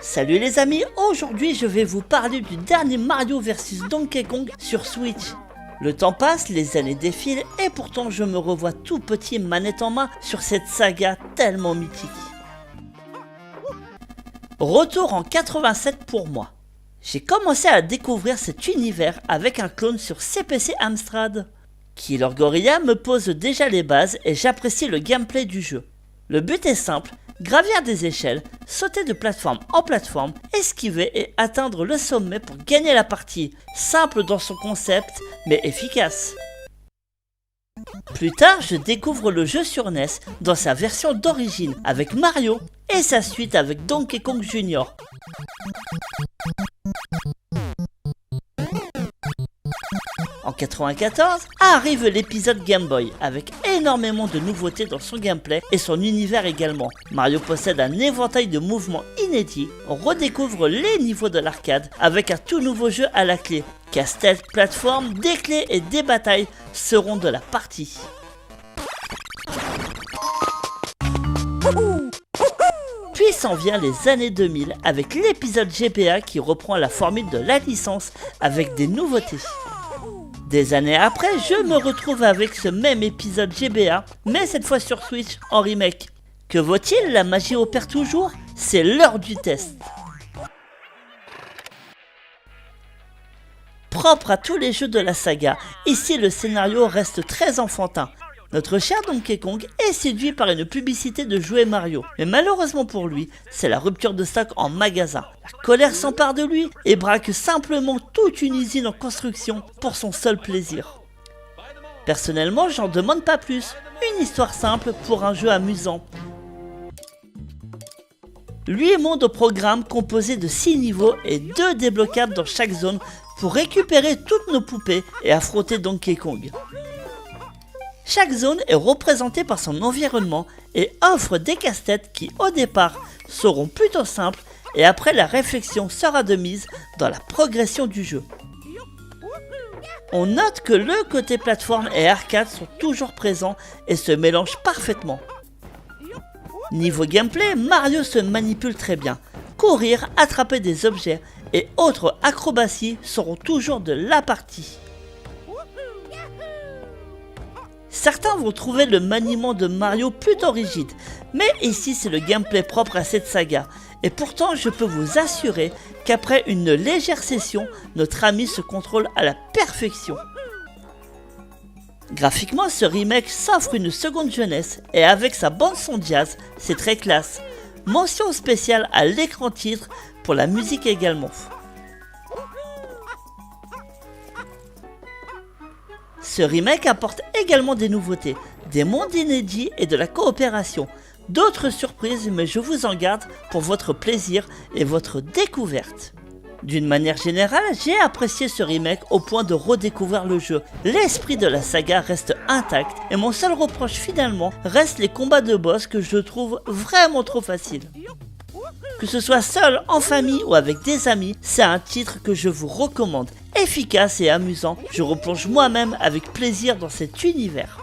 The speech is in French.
Salut les amis, aujourd'hui je vais vous parler du dernier Mario vs Donkey Kong sur Switch. Le temps passe, les années défilent et pourtant je me revois tout petit manette en main sur cette saga tellement mythique. Retour en 87 pour moi. J'ai commencé à découvrir cet univers avec un clone sur CPC Amstrad. Killer Gorilla me pose déjà les bases et j'apprécie le gameplay du jeu. Le but est simple, gravir des échelles, sauter de plateforme en plateforme, esquiver et atteindre le sommet pour gagner la partie. Simple dans son concept, mais efficace. Plus tard, je découvre le jeu sur NES dans sa version d'origine avec Mario et sa suite avec Donkey Kong Jr. En 94, arrive l'épisode Game Boy, avec énormément de nouveautés dans son gameplay et son univers également. Mario possède un éventail de mouvements inédits, on redécouvre les niveaux de l'arcade avec un tout nouveau jeu à la clé. Casse-tête, plateforme, des clés et des batailles seront de la partie. Puis s'en vient les années 2000 avec l'épisode GBA qui reprend la formule de la licence avec des nouveautés. Des années après, je me retrouve avec ce même épisode GBA, mais cette fois sur Switch en remake. Que vaut-il? La magie opère toujours? C'est l'heure du test. Propre à tous les jeux de la saga, ici le scénario reste très enfantin. Notre cher Donkey Kong est séduit par une publicité de jouets Mario, mais malheureusement pour lui, c'est la rupture de stock en magasin. La colère s'empare de lui et braque simplement toute une usine en construction pour son seul plaisir. Personnellement, j'en demande pas plus, une histoire simple pour un jeu amusant. 8 mondes au programme composés de 6 niveaux et 2 débloquables dans chaque zone pour récupérer toutes nos poupées et affronter Donkey Kong. Chaque zone est représentée par son environnement et offre des casse-têtes qui au départ seront plutôt simples et après la réflexion sera de mise dans la progression du jeu. On note que le côté plateforme et arcade sont toujours présents et se mélangent parfaitement. Niveau gameplay, Mario se manipule très bien. Courir, attraper des objets et autres acrobaties seront toujours de la partie. Certains vont trouver le maniement de Mario plutôt rigide, mais ici c'est le gameplay propre à cette saga. Et pourtant je peux vous assurer qu'après une légère session, notre ami se contrôle à la perfection. Graphiquement, ce remake s'offre une seconde jeunesse et avec sa bande son jazz, c'est très classe. Mention spéciale à l'écran titre pour la musique également. Ce remake apporte également des nouveautés, des mondes inédits et de la coopération. D'autres surprises, mais je vous en garde pour votre plaisir et votre découverte. D'une manière générale, j'ai apprécié ce remake au point de redécouvrir le jeu. L'esprit de la saga reste intact et mon seul reproche finalement reste les combats de boss que je trouve vraiment trop faciles. Que ce soit seul, en famille ou avec des amis, c'est un titre que je vous recommande. Efficace et amusant, je replonge moi-même avec plaisir dans cet univers.